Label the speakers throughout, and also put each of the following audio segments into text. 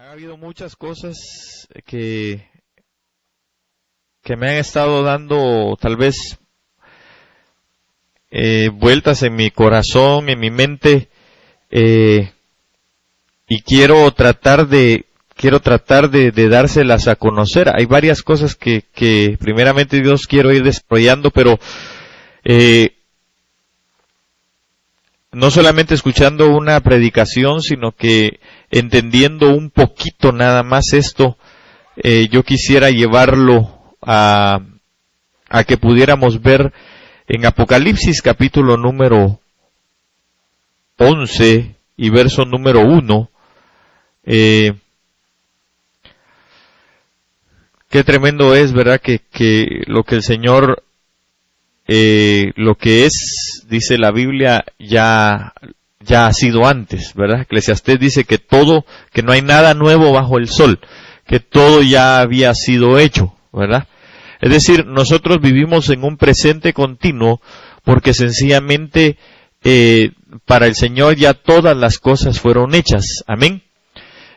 Speaker 1: Ha habido muchas cosas que me han estado dando tal vez vueltas en mi corazón, en mi mente, y quiero tratar de dárselas a conocer. Hay varias cosas que primeramente Dios quiero ir desarrollando, pero no solamente escuchando una predicación, sino que entendiendo un poquito nada más esto, yo quisiera llevarlo a que pudiéramos ver en Apocalipsis capítulo número 11 y verso número 1. Qué tremendo es, ¿verdad? Que lo que el Señor, lo que es, dice la Biblia, ya ha sido antes, ¿verdad? Eclesiastés dice que no hay nada nuevo bajo el sol, que todo ya había sido hecho, ¿verdad? Es decir, nosotros vivimos en un presente continuo porque sencillamente para el Señor ya todas las cosas fueron hechas. Amén.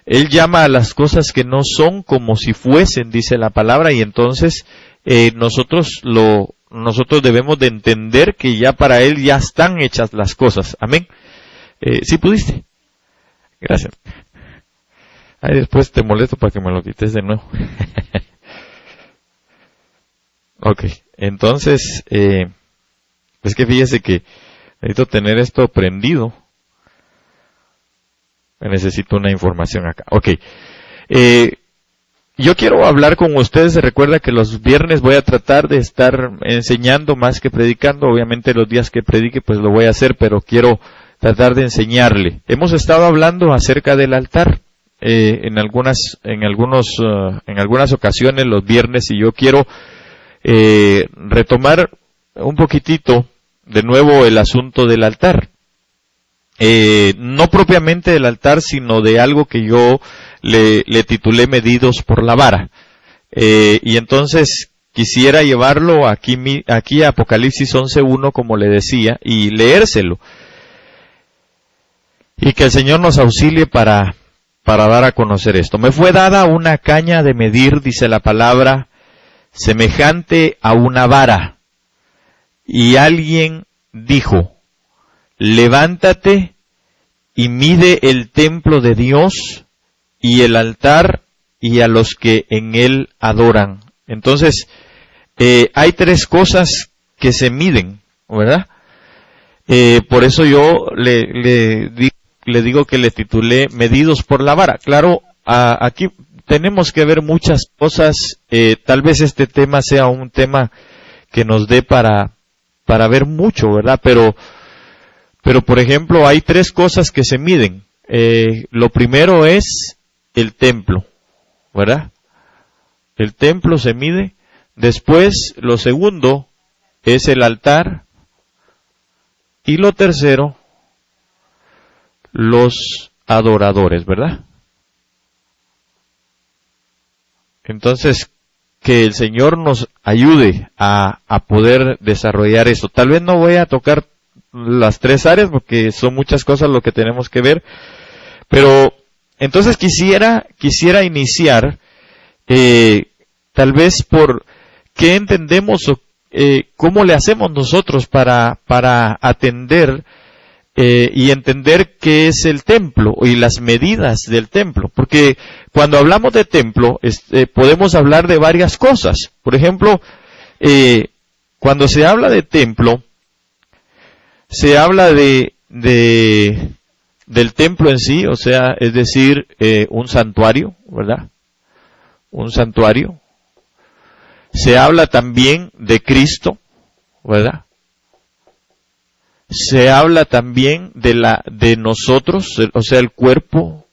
Speaker 1: Él llama a las cosas que no son como si fuesen, dice la palabra, y entonces nosotros debemos de entender que ya para Él ya están hechas las cosas. Amén. ¿Sí pudiste? Gracias. Ahí después te molesto para que me lo quites de nuevo. Ok, entonces, es que fíjese que necesito tener esto prendido. Necesito una información acá. Ok, yo quiero hablar con ustedes. Se recuerda que los viernes voy a tratar de estar enseñando más que predicando. Obviamente los días que predique pues lo voy a hacer, pero quiero tratar de enseñarle. Hemos estado hablando acerca del altar en algunas ocasiones los viernes, y yo quiero retomar un poquitito de nuevo el asunto del altar. No propiamente del altar, sino de algo que yo le titulé medidos por la vara. Y entonces quisiera llevarlo aquí a Apocalipsis 11:1, como le decía, y leérselo. Y que el Señor nos auxilie para dar a conocer esto. Me fue dada una caña de medir, dice la palabra, semejante a una vara. Y alguien dijo: levántate y mide el templo de Dios y el altar y a los que en él adoran. Entonces, hay tres cosas que se miden, ¿verdad? Por eso yo le digo que le titulé medidos por la vara. Claro, aquí tenemos que ver muchas cosas. Tal vez este tema sea un tema que nos dé para ver mucho, ¿verdad? Pero por ejemplo, hay tres cosas que se miden. Lo primero es el templo, ¿verdad? El templo se mide. Después, lo segundo es el altar. Y lo tercero, los adoradores, ¿verdad? Entonces, que el Señor nos ayude a poder desarrollar eso. Tal vez no voy a tocar las tres áreas porque son muchas cosas lo que tenemos que ver, pero entonces quisiera iniciar tal vez por qué entendemos o cómo le hacemos nosotros para atender y entender qué es el templo y las medidas del templo. Porque cuando hablamos de templo, podemos hablar de varias cosas. Por ejemplo, cuando se habla de templo, se habla del templo en sí, o sea, es decir, un santuario, ¿verdad? Un santuario. Se habla también de Cristo, ¿verdad? Se habla también de nosotros, o sea, el cuerpo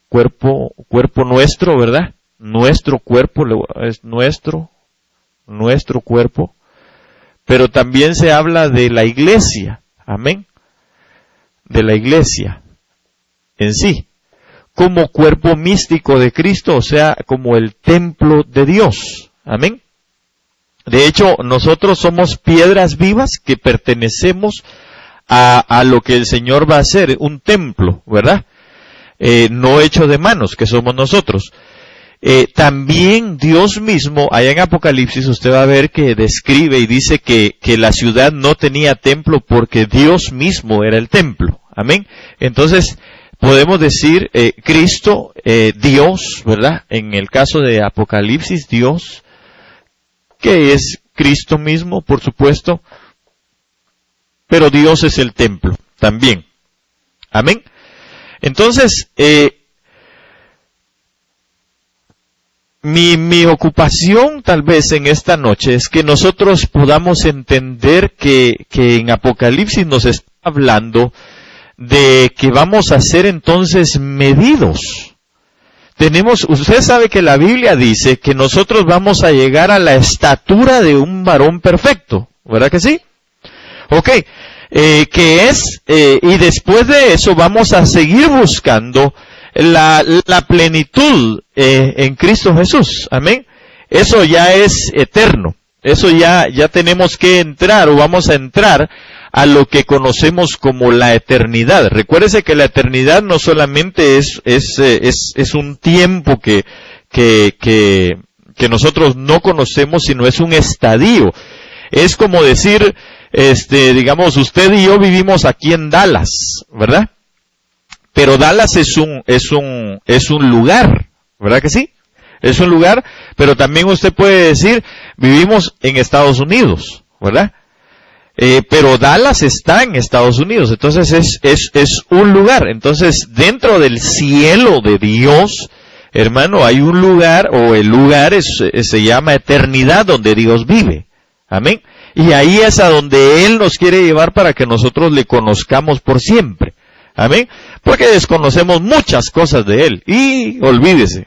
Speaker 1: nuestro, ¿verdad? Nuestro cuerpo es nuestro cuerpo. Pero también se habla de la iglesia, amén, de la iglesia en sí, como cuerpo místico de Cristo, o sea, como el templo de Dios, amén. De hecho, nosotros somos piedras vivas que pertenecemos a lo que el Señor va a hacer, un templo, ¿verdad? no hecho de manos, que somos nosotros. También Dios mismo, allá en Apocalipsis, usted va a ver que describe y dice que la ciudad no tenía templo porque Dios mismo era el templo. Amén. Entonces, podemos decir, Cristo, Dios, ¿verdad? En el caso de Apocalipsis, Dios, que es Cristo mismo, por supuesto, pero Dios es el templo también. Amén. Entonces, mi ocupación tal vez en esta noche es que nosotros podamos entender que en Apocalipsis nos está hablando de que vamos a ser entonces medidos. Usted sabe que la Biblia dice que nosotros vamos a llegar a la estatura de un varón perfecto, ¿verdad que sí? Ok, y después de eso vamos a seguir buscando la plenitud en Cristo Jesús, amén. Eso ya es eterno, eso ya tenemos que entrar o vamos a entrar a lo que conocemos como la eternidad. Recuérdese que la eternidad no solamente es un tiempo que nosotros no conocemos, sino es un estadio. Es como decir, digamos, usted y yo vivimos aquí en Dallas, ¿verdad? Pero Dallas es un lugar, ¿verdad que sí? Es un lugar, pero también usted puede decir, vivimos en Estados Unidos, ¿verdad? Pero Dallas está en Estados Unidos, entonces es un lugar. Entonces, dentro del cielo de Dios, hermano, hay un lugar, o el lugar se llama eternidad, donde Dios vive. Amén. Y ahí es a donde Él nos quiere llevar para que nosotros le conozcamos por siempre. Amén. Porque desconocemos muchas cosas de Él. Y olvídese,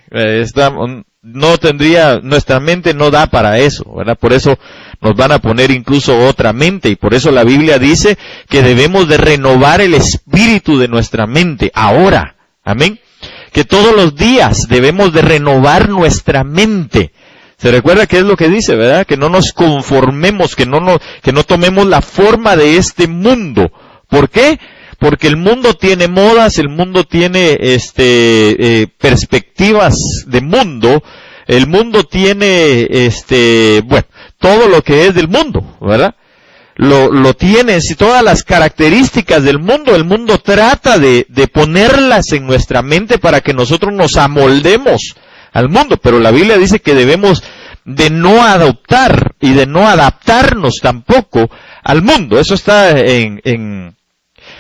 Speaker 1: nuestra mente no da para eso, ¿verdad? Por eso nos van a poner incluso otra mente, y por eso la Biblia dice que debemos de renovar el espíritu de nuestra mente ahora. Amén. Que todos los días debemos de renovar nuestra mente. Se recuerda que es lo que dice, ¿verdad? Que no nos conformemos, que no tomemos la forma de este mundo. ¿Por qué? Porque el mundo tiene modas, el mundo tiene perspectivas de mundo, el mundo tiene todo lo que es del mundo, ¿verdad? Lo tiene, si todas las características del mundo, el mundo trata de ponerlas en nuestra mente para que nosotros nos amoldemos al mundo, pero la Biblia dice que debemos de no adoptar y de no adaptarnos tampoco al mundo. Eso está en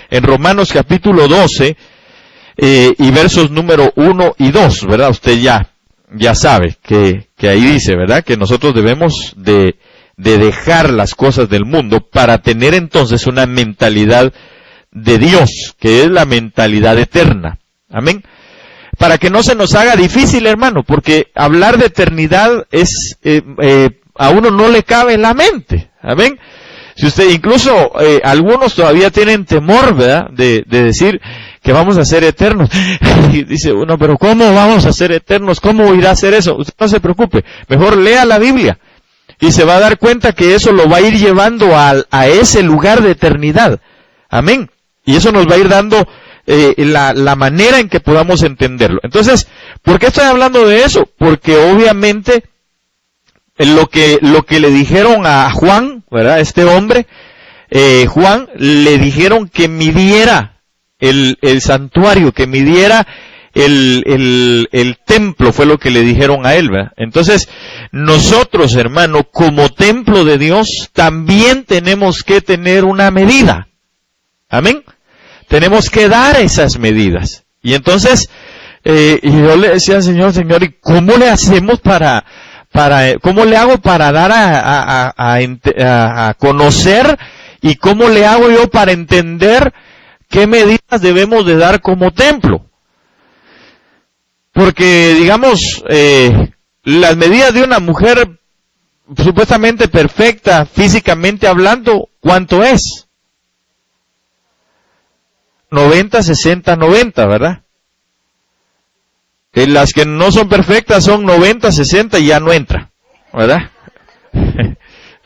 Speaker 1: Romanos capítulo 12 y versos número 1 y 2, ¿verdad? Usted ya sabe que ahí dice, ¿verdad? Que nosotros debemos de dejar las cosas del mundo para tener entonces una mentalidad de Dios, que es la mentalidad eterna. Amén. Para que no se nos haga difícil, hermano, porque hablar de eternidad a uno no le cabe en la mente. Amén. Si usted, incluso algunos todavía tienen temor, ¿verdad? De decir que vamos a ser eternos. Y dice uno, pero ¿cómo vamos a ser eternos? ¿Cómo irá a ser eso? Usted no se preocupe. Mejor lea la Biblia. Y se va a dar cuenta que eso lo va a ir llevando a ese lugar de eternidad. Amén. Y eso nos va a ir dando la manera en que podamos entenderlo. Entonces, ¿por qué estoy hablando de eso? Porque obviamente lo que le dijeron a Juan, ¿verdad? Este hombre, Juan, le dijeron que midiera el santuario, que midiera el templo, fue lo que le dijeron a él, ¿verdad? Entonces, nosotros, hermano, como templo de Dios, también tenemos que tener una medida. Amén. Tenemos que dar esas medidas. Y entonces, y yo le decía al Señor, ¿y cómo le hacemos cómo le hago para dar a conocer, y cómo le hago yo para entender qué medidas debemos de dar como templo? Porque, digamos, las medidas de una mujer supuestamente perfecta, físicamente hablando, ¿cuánto es? 90, 60, 90, ¿verdad? Las que no son perfectas son 90, 60 y ya no entra, ¿verdad?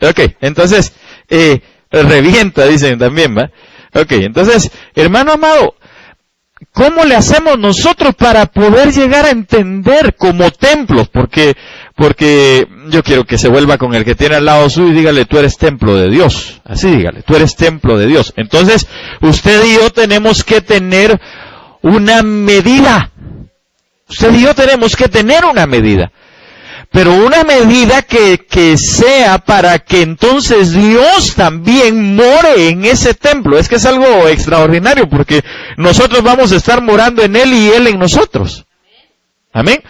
Speaker 1: Ok, entonces, revienta, dicen también, ¿va? Ok, entonces, hermano amado, ¿cómo le hacemos nosotros para poder llegar a entender como templos? Porque yo quiero que se vuelva con el que tiene al lado suyo y dígale, tú eres templo de Dios. Así dígale, tú eres templo de Dios. Entonces, usted y yo tenemos que tener una medida. Usted y yo tenemos que tener una medida. Pero una medida que sea para que entonces Dios también more en ese templo. Es que es algo extraordinario porque nosotros vamos a estar morando en Él y Él en nosotros. Amén.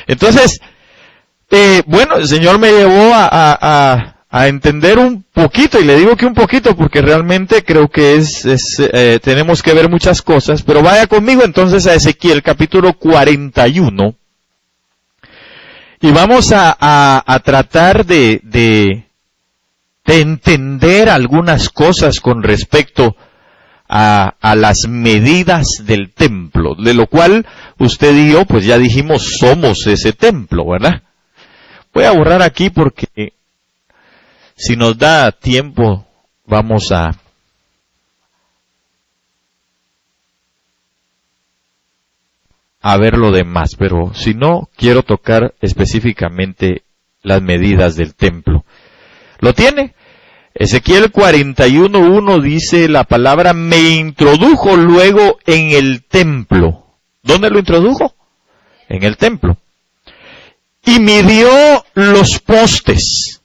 Speaker 1: Entonces, bueno, el Señor me llevó a entender un poquito, y le digo que un poquito porque realmente creo que tenemos que ver muchas cosas, pero vaya conmigo entonces a Ezequiel capítulo 41. Y vamos a tratar de entender algunas cosas con respecto a las medidas del templo, de lo cual usted y yo, pues ya dijimos, somos ese templo, ¿verdad? Voy a borrar aquí porque si nos da tiempo vamos a ver lo demás, pero si no, quiero tocar específicamente las medidas del templo. ¿Lo tiene? Ezequiel 41:1 dice la palabra, me introdujo luego en el templo. ¿Dónde lo introdujo? En el templo. Y midió los postes,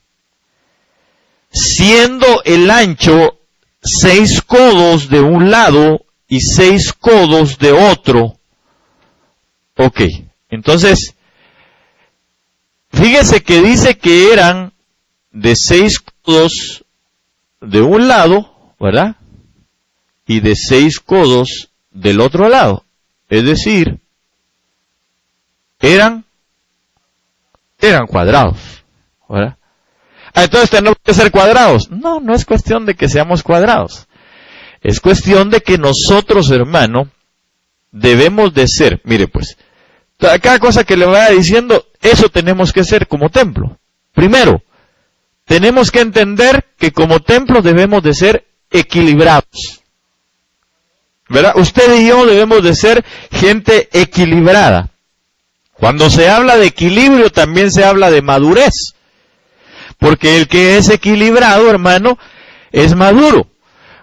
Speaker 1: siendo el ancho 6 codos de un lado y 6 codos de otro. Ok, entonces, fíjese que dice que eran de 6 codos de un lado, ¿verdad? Y de 6 codos del otro lado. Es decir, eran cuadrados, ¿verdad? Entonces tenemos que ser cuadrados. No, no es cuestión de que seamos cuadrados. Es cuestión de que nosotros, hermano, debemos de ser, mire pues, cada cosa que le vaya diciendo, eso tenemos que ser como templo. Primero, tenemos que entender que como templo debemos de ser equilibrados. ¿Verdad? Usted y yo debemos de ser gente equilibrada. Cuando se habla de equilibrio también se habla de madurez. Porque el que es equilibrado, hermano, es maduro.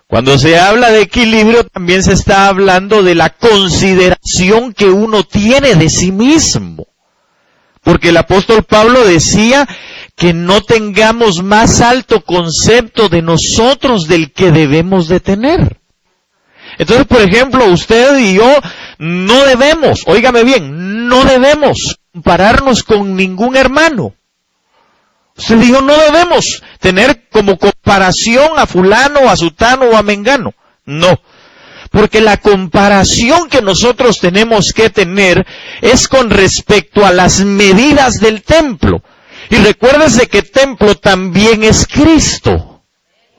Speaker 1: Cuando se habla de equilibrio también se está hablando de la consideración que uno tiene de sí mismo. Porque el apóstol Pablo decía que no tengamos más alto concepto de nosotros del que debemos de tener. Entonces, por ejemplo, usted y yo no debemos, óigame bien, no debemos compararnos con ningún hermano. Usted y yo no debemos tener como comparación a fulano, a sutano o a mengano. No. Porque la comparación que nosotros tenemos que tener es con respecto a las medidas del templo. Y recuérdese que templo también es Cristo,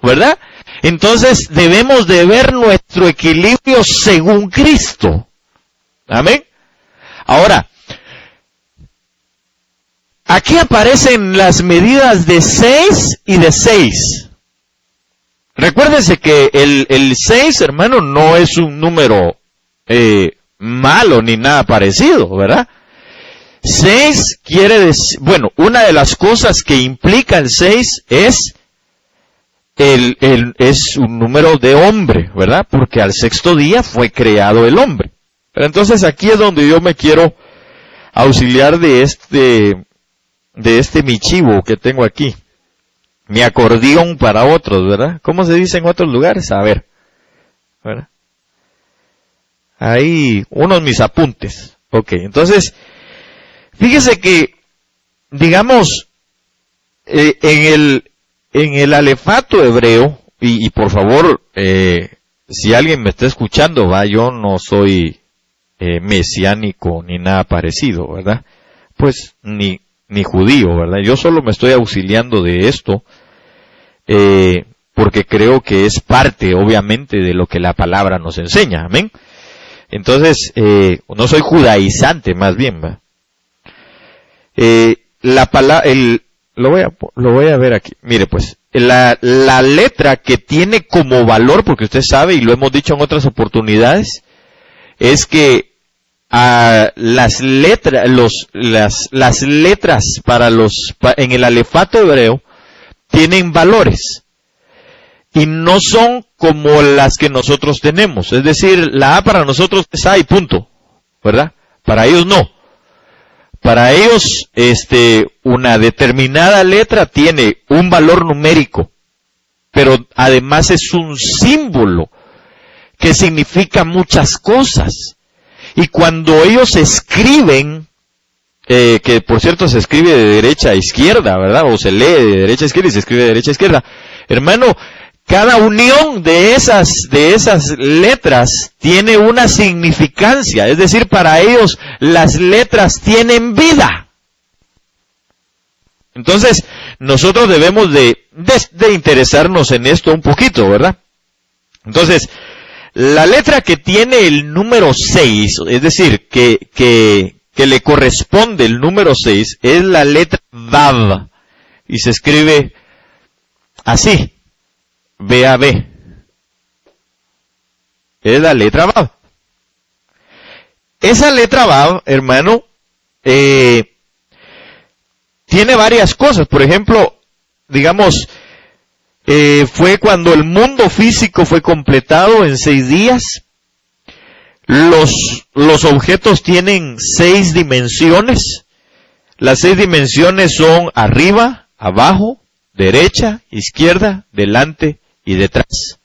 Speaker 1: ¿verdad? Entonces debemos de ver nuestro equilibrio según Cristo. Amén. Ahora, aquí aparecen las medidas de 6 y de 6. Recuérdense que el 6, hermano, no es un número malo ni nada parecido, ¿verdad? 6 quiere decir, bueno, una de las cosas que implica el 6 es es un número de hombre, ¿verdad? Porque al sexto día fue creado el hombre. Pero entonces aquí es donde yo me quiero auxiliar de este mi chivo que tengo aquí. Mi acordeón para otros, ¿verdad? ¿Cómo se dice en otros lugares? A ver, ¿verdad? Ahí, unos mis apuntes. Ok, entonces, fíjese que, digamos, en el alefato hebreo, y por favor, si alguien me está escuchando, yo no soy mesiánico ni nada parecido, ¿verdad? Pues ni judío, ¿verdad? Yo solo me estoy auxiliando de esto, porque creo que es parte, obviamente, de lo que la palabra nos enseña, amén. Entonces, no soy judaizante, más bien, ¿va? Lo voy a ver aquí. Mire, pues, la letra que tiene como valor, porque usted sabe, y lo hemos dicho en otras oportunidades, es que las letras en el alefato hebreo tienen valores y no son como las que nosotros tenemos. Es decir, la A para nosotros es A y punto, ¿verdad? Para ellos no. Para ellos, una determinada letra tiene un valor numérico, pero además es un símbolo que significa muchas cosas. Y cuando ellos escriben, que por cierto se escribe de derecha a izquierda, ¿verdad? O se lee de derecha a izquierda y se escribe de derecha a izquierda. Hermano, cada unión de esas letras tiene una significancia. Es decir, para ellos las letras tienen vida. Entonces, nosotros debemos de interesarnos en esto un poquito, ¿verdad? Entonces, la letra que tiene el número 6, es decir, que le corresponde el número 6, es la letra Vav. Y se escribe así. B-A-B. Es la letra Vav. Esa letra Vav, hermano, tiene varias cosas. Por ejemplo, digamos, fue cuando el mundo físico fue completado en 6 días. Los objetos tienen 6 dimensiones. Las 6 dimensiones son arriba, abajo, derecha, izquierda, delante y detrás.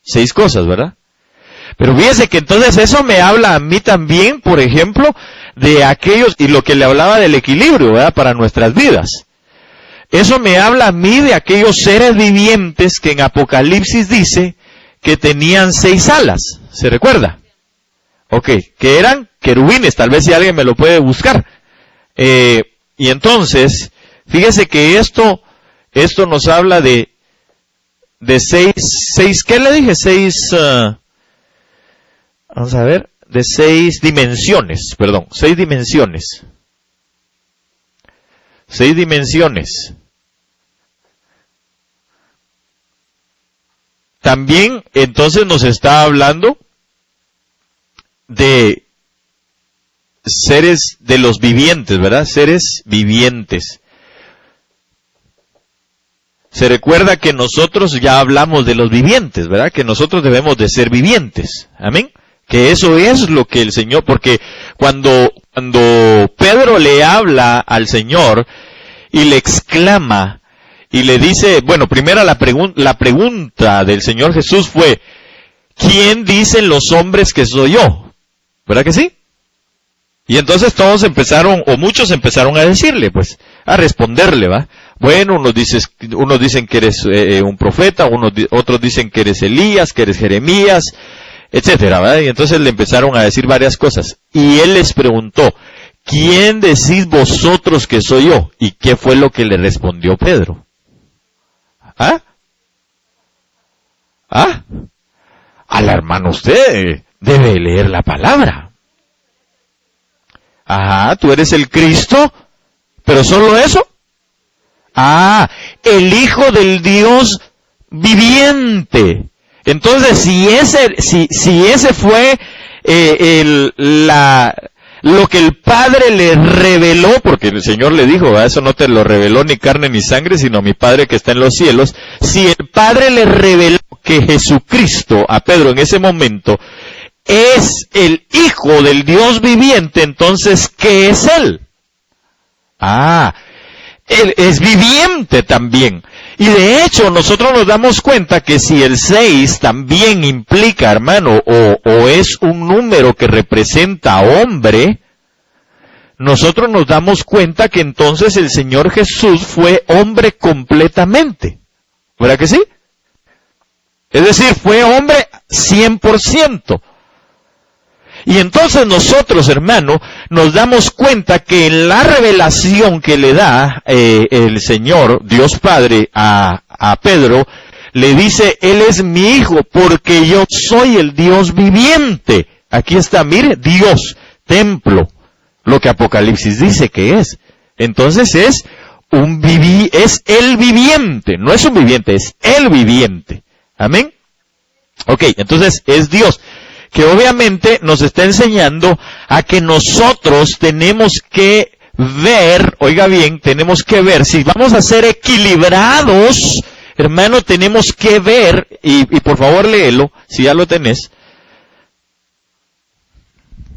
Speaker 1: 6 cosas, ¿verdad? Pero fíjese que entonces eso me habla a mí también, por ejemplo, de aquellos, y lo que le hablaba del equilibrio, ¿verdad? Para nuestras vidas. Eso me habla a mí de aquellos seres vivientes que en Apocalipsis dice que tenían 6 alas. ¿Se recuerda? Ok, que eran querubines, tal vez si alguien me lo puede buscar. Y entonces, fíjese que esto nos habla de 6, ¿qué le dije? 6, vamos a ver, de 6 dimensiones, perdón, 6 dimensiones. 6 dimensiones. También, entonces, nos está hablando de seres de los vivientes, ¿verdad? Seres vivientes. Se recuerda que nosotros ya hablamos de los vivientes, ¿verdad? Que nosotros debemos de ser vivientes. Amén. Que eso es lo que el Señor, porque cuando Pedro le habla al Señor y le exclama y le dice, bueno, primero la pregunta del Señor Jesús fue, ¿quién dicen los hombres que soy yo? ¿Verdad que sí? Y entonces todos empezaron, o muchos empezaron a decirle, pues, a responderle, ¿va? Bueno, unos dicen que eres un profeta, otros dicen que eres Elías, que eres Jeremías, etcétera, ¿verdad? Y entonces le empezaron a decir varias cosas. Y él les preguntó, ¿quién decís vosotros que soy yo? ¿Y qué fue lo que le respondió Pedro? ¿Ah? Al hermano, usted debe leer la palabra. Ajá, tú eres el Cristo, pero solo eso. El Hijo del Dios viviente. Entonces, si ese fue lo que el Padre le reveló, porque el Señor le dijo, eso no te lo reveló ni carne ni sangre, sino mi Padre que está en los cielos. Si el Padre le reveló que Jesucristo a Pedro en ese momento es el Hijo del Dios viviente, entonces, ¿qué es Él? Él es viviente también. Y de hecho, nosotros nos damos cuenta que si el 6 también implica, hermano, o es un número que representa hombre, nosotros nos damos cuenta que entonces el Señor Jesús fue hombre completamente. ¿Verdad que sí? Es decir, fue hombre 100%. Y entonces nosotros, hermano, nos damos cuenta que en la revelación que le da el Señor, Dios Padre, a Pedro, le dice, Él es mi Hijo, porque yo soy el Dios viviente. Aquí está, mire, Dios, templo, lo que Apocalipsis dice que es. Entonces es el viviente, no es un viviente, es el viviente. Amén. Ok, entonces es Dios. que obviamente nos está enseñando a que nosotros tenemos que ver, oiga bien, tenemos que ver, si vamos a ser equilibrados, hermano, tenemos que ver, y por favor léelo, si ya lo tenés.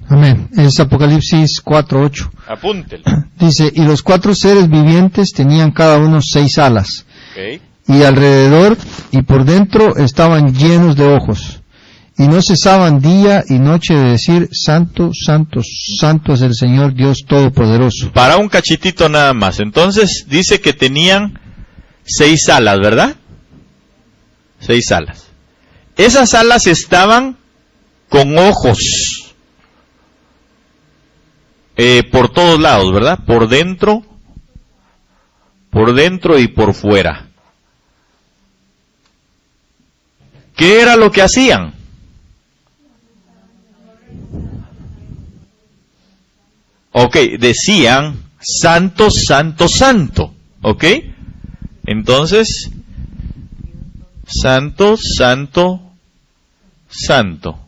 Speaker 2: Amén. Es Apocalipsis 4:8.
Speaker 1: Apúntelo.
Speaker 2: Dice, y los 4 seres vivientes tenían cada uno 6 alas.
Speaker 1: Okay.
Speaker 2: Y alrededor y por dentro estaban llenos de ojos. Y no cesaban día y noche de decir, Santo, Santo, Santo es el Señor Dios Todopoderoso.
Speaker 1: Para un cachitito nada más. Entonces dice que tenían 6 alas, ¿verdad? 6 alas. Esas alas estaban con ojos por todos lados, ¿verdad? Por dentro y por fuera. ¿Qué era lo que hacían? Ok, decían, Santo, Santo, Santo. Ok, entonces, Santo, Santo, Santo.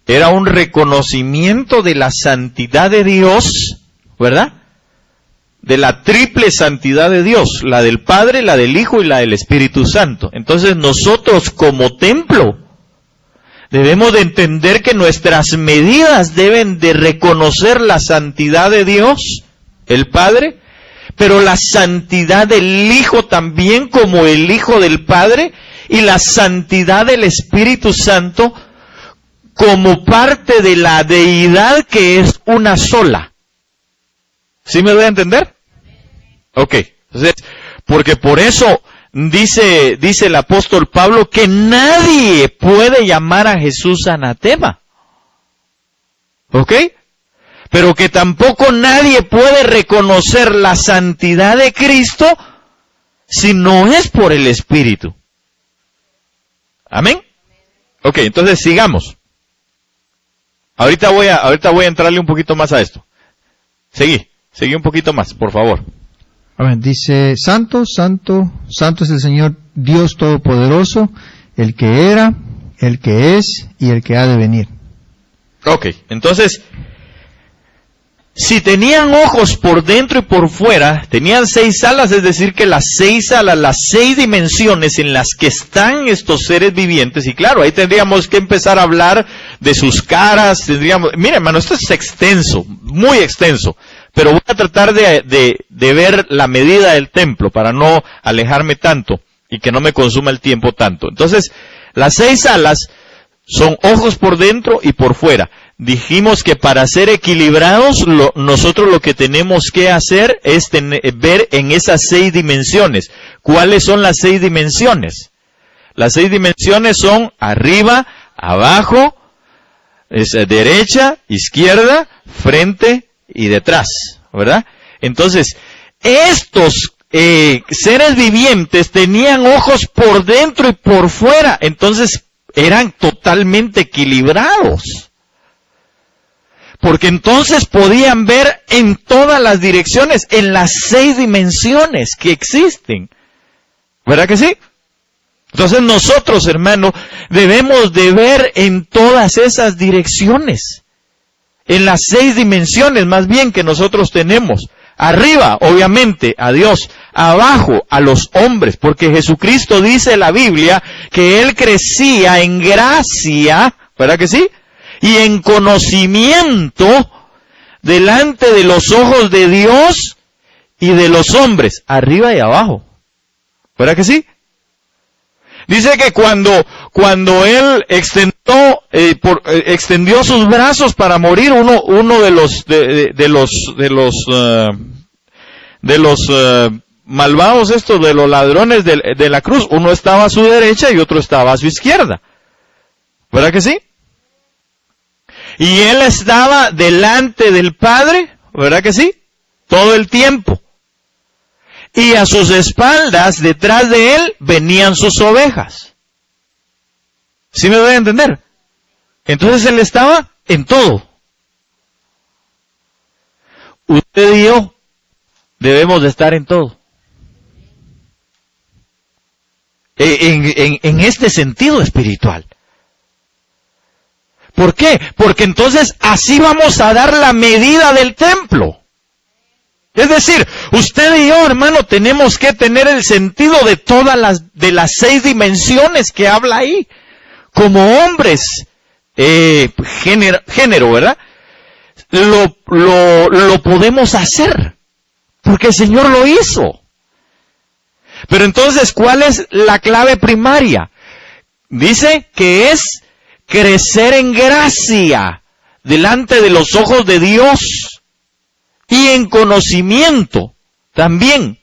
Speaker 1: Era un reconocimiento de la santidad de Dios, ¿verdad? De la triple santidad de Dios, la del Padre, la del Hijo y la del Espíritu Santo. Entonces nosotros como templo debemos de entender que nuestras medidas deben de reconocer la santidad de Dios, el Padre, pero la santidad del Hijo también como el Hijo del Padre y la santidad del Espíritu Santo como parte de la deidad que es una sola. ¿Sí me doy a entender? Ok, entonces, porque por eso dice el apóstol Pablo que nadie puede llamar a Jesús anatema. ¿Ok? Pero que tampoco nadie puede reconocer la santidad de Cristo si no es por el Espíritu. ¿Amén? Ok, entonces sigamos. Ahorita voy a entrarle un poquito más a esto. Seguí un poquito más, por favor.
Speaker 2: Amén. Dice, Santo, Santo, Santo es el Señor Dios Todopoderoso, el que era, el que es y el que ha de venir.
Speaker 1: Ok, entonces, si tenían ojos por dentro y por fuera, tenían 6 alas, es decir que las 6 alas, las 6 dimensiones en las que están estos seres vivientes, y claro, ahí tendríamos que empezar a hablar de sus caras, mire hermano, esto es extenso, muy extenso, pero voy a tratar de ver la medida del templo para no alejarme tanto y que no me consuma el tiempo tanto. Entonces, las 6 alas son ojos por dentro y por fuera. Dijimos que para ser equilibrados, nosotros lo que tenemos que hacer es ver en esas 6 dimensiones. ¿Cuáles son las 6 dimensiones? Las 6 dimensiones son arriba, abajo, derecha, izquierda, frente y detrás, ¿verdad? Entonces, estos seres vivientes tenían ojos por dentro y por fuera, entonces eran totalmente equilibrados. Porque entonces podían ver en todas las direcciones, en las 6 dimensiones que existen. ¿Verdad que sí? Entonces nosotros, hermano, debemos de ver en todas esas direcciones. En las 6 dimensiones, más bien, que nosotros tenemos. Arriba, obviamente, a Dios. Abajo, a los hombres. Porque Jesucristo dice en la Biblia que Él crecía en gracia. ¿Verdad que sí? Y en conocimiento delante de los ojos de Dios y de los hombres, arriba y abajo. ¿Verdad que sí? Dice que cuando Él extendió sus brazos para morir, uno de los malvados estos, de los ladrones de la cruz, uno estaba a su derecha y otro estaba a su izquierda. ¿Verdad que sí? Y Él estaba delante del Padre, ¿verdad que sí? Todo el tiempo. Y a sus espaldas, detrás de Él, venían sus ovejas. ¿Sí me doy a entender? Entonces Él estaba en todo. Usted y yo debemos de estar en todo. En este sentido espiritual. ¿Por qué? Porque entonces así vamos a dar la medida del templo. Es decir, usted y yo, hermano, tenemos que tener el sentido de todas las 6 dimensiones que habla ahí. Como hombres, género, ¿verdad? Lo podemos hacer. Porque el Señor lo hizo. Pero entonces, ¿cuál es la clave primaria? Dice que es crecer en gracia delante de los ojos de Dios y en conocimiento también.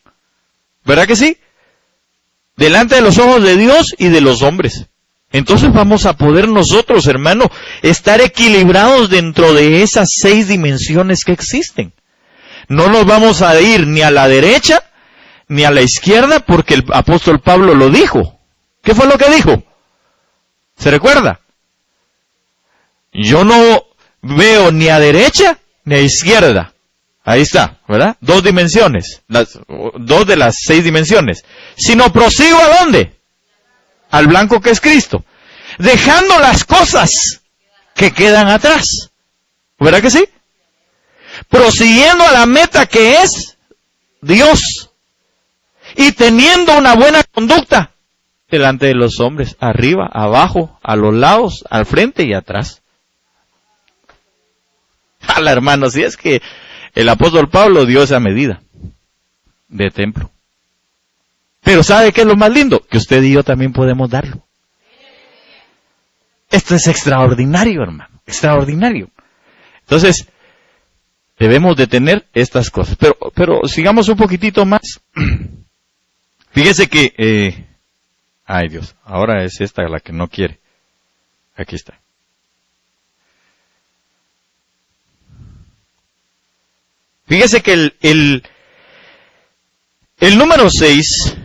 Speaker 1: ¿Verdad que sí? Delante de los ojos de Dios y de los hombres. Entonces vamos a poder nosotros, hermano, estar equilibrados dentro de esas 6 dimensiones que existen. No nos vamos a ir ni a la derecha ni a la izquierda, porque el apóstol Pablo lo dijo. ¿Qué fue lo que dijo? ¿Se recuerda? Yo no veo ni a derecha ni a izquierda. Ahí está, ¿verdad? 2 dimensiones, 2 de las 6 dimensiones. Sino prosigo ¿a dónde? Al blanco que es Cristo. Dejando las cosas que quedan atrás. ¿Verdad que sí? Prosiguiendo a la meta que es Dios. Y teniendo una buena conducta delante de los hombres, arriba, abajo, a los lados, al frente y atrás. Ala, hermano, si es que el apóstol Pablo dio esa medida de templo. Pero ¿sabe qué es lo más lindo? Que usted y yo también podemos darlo. Esto es extraordinario, hermano, extraordinario. Entonces, debemos de tener estas cosas. Pero sigamos un poquitito más. Fíjese que, ay Dios, ahora es esta la que no quiere. Aquí está. Fíjese que el número 6,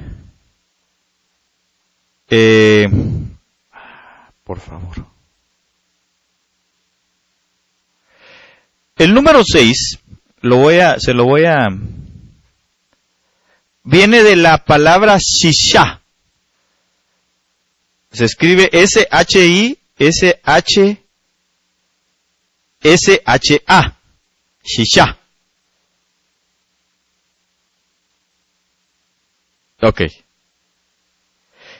Speaker 1: por favor. El número 6, viene de la palabra Shisha. Se escribe S-H-I-S-H-S-H-A. Shisha. Ok.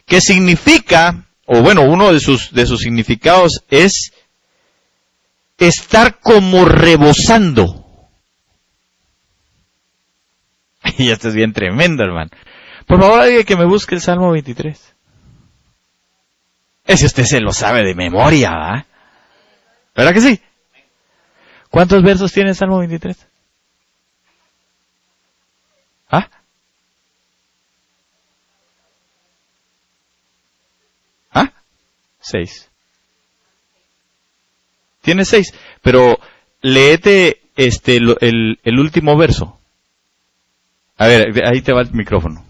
Speaker 1: ¿Qué significa? O bueno, uno de sus significados es estar como rebosando. Y esto es bien tremendo, hermano. Por favor, alguien que me busque el Salmo 23. Ese usted se lo sabe de memoria, ¿verdad? ¿Verdad que sí? ¿Cuántos versos tiene el Salmo 23? ¿Ah? ¿Ah? 6. Tiene 6, pero léete el último verso. A ver, ahí te va el micrófono.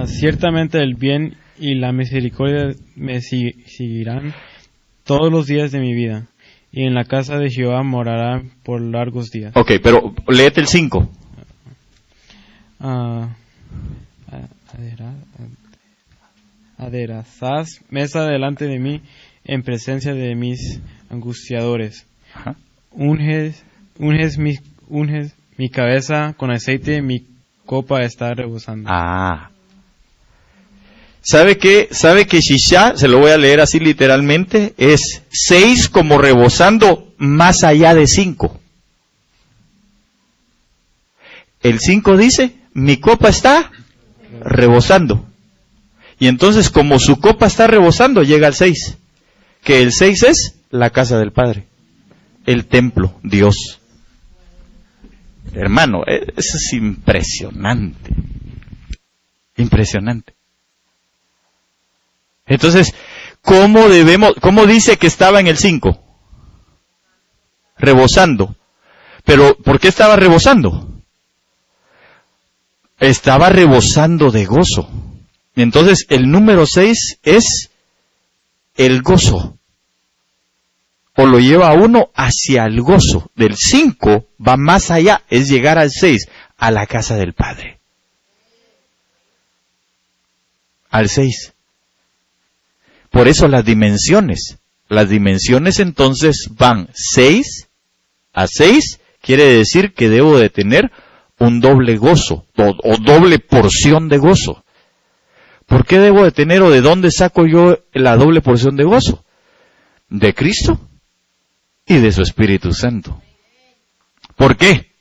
Speaker 3: Ciertamente el bien y la misericordia me seguirán todos los días de mi vida, y en la casa de Jehová morará por largos días.
Speaker 1: Ok, pero léete el 5.
Speaker 3: Aderezás mesa delante de mí en presencia de mis angustiadores.
Speaker 1: Ajá.
Speaker 3: Unges mi cabeza con aceite, mi copa está rebosando.
Speaker 1: ¿Sabe qué? ¿Sabe que Shisha, se lo voy a leer así literalmente, es 6 como rebosando más allá de 5? El 5 dice, mi copa está rebosando. Y entonces, como su copa está rebosando, llega al 6. Que el 6 es la casa del Padre. El templo, Dios. Hermano, eso es impresionante. Impresionante. Entonces, ¿cómo dice que estaba en el 5? Rebosando. Pero, ¿por qué estaba rebosando? Estaba rebosando de gozo. Entonces, el número 6 es el gozo. O lo lleva a uno hacia el gozo. Del 5 va más allá, es llegar al 6, a la casa del Padre. Al 6. Por eso las dimensiones las dimensiones entonces van 6 a 6, quiere decir que debo de tener un doble gozo, o doble porción de gozo. ¿Por qué debo de tener o de dónde saco yo la doble porción de gozo? De Cristo y de su Espíritu Santo. ¿Por qué?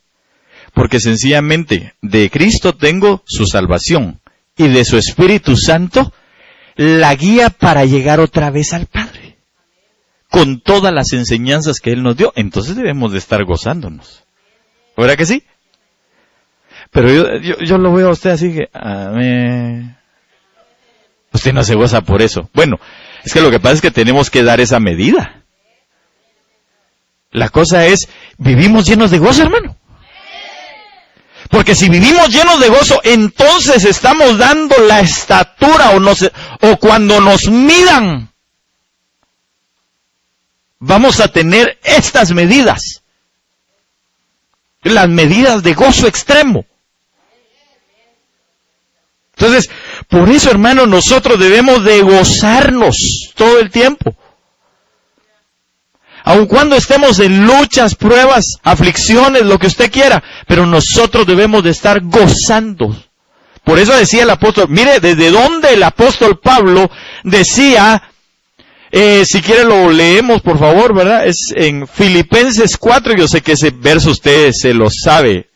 Speaker 1: Porque sencillamente de Cristo tengo su salvación y de su Espíritu Santo la guía para llegar otra vez al Padre, con todas las enseñanzas que Él nos dio. Entonces debemos de estar gozándonos. ¿Verdad que sí? Pero yo lo veo a usted así que, usted no se goza por eso. Bueno, es que lo que pasa es que tenemos que dar esa medida. La cosa es, ¿vivimos llenos de gozo, hermano? Porque si vivimos llenos de gozo, entonces estamos dando la estatura o cuando nos midan, vamos a tener estas medidas. Las medidas de gozo extremo. Entonces, por eso, hermano, nosotros debemos de gozarnos todo el tiempo. Aun cuando estemos en luchas, pruebas, aflicciones, lo que usted quiera, pero nosotros debemos de estar gozando. Por eso decía el apóstol, mire, desde donde el apóstol Pablo decía, si quiere lo leemos por favor, ¿verdad? Es en Filipenses 4, yo sé que ese verso usted se lo sabe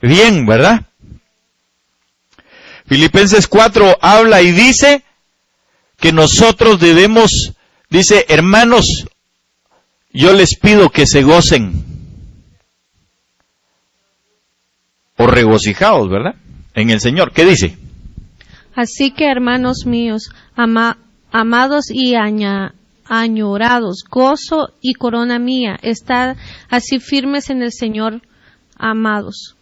Speaker 1: bien, ¿verdad? Filipenses 4 habla y dice que nosotros debemos, dice, hermanos, yo les pido que se gocen. O regocijaos, ¿verdad? En el Señor. ¿Qué dice?
Speaker 4: Así que, hermanos míos, amados y añorados, gozo y corona mía, estad así firmes en el Señor, amados.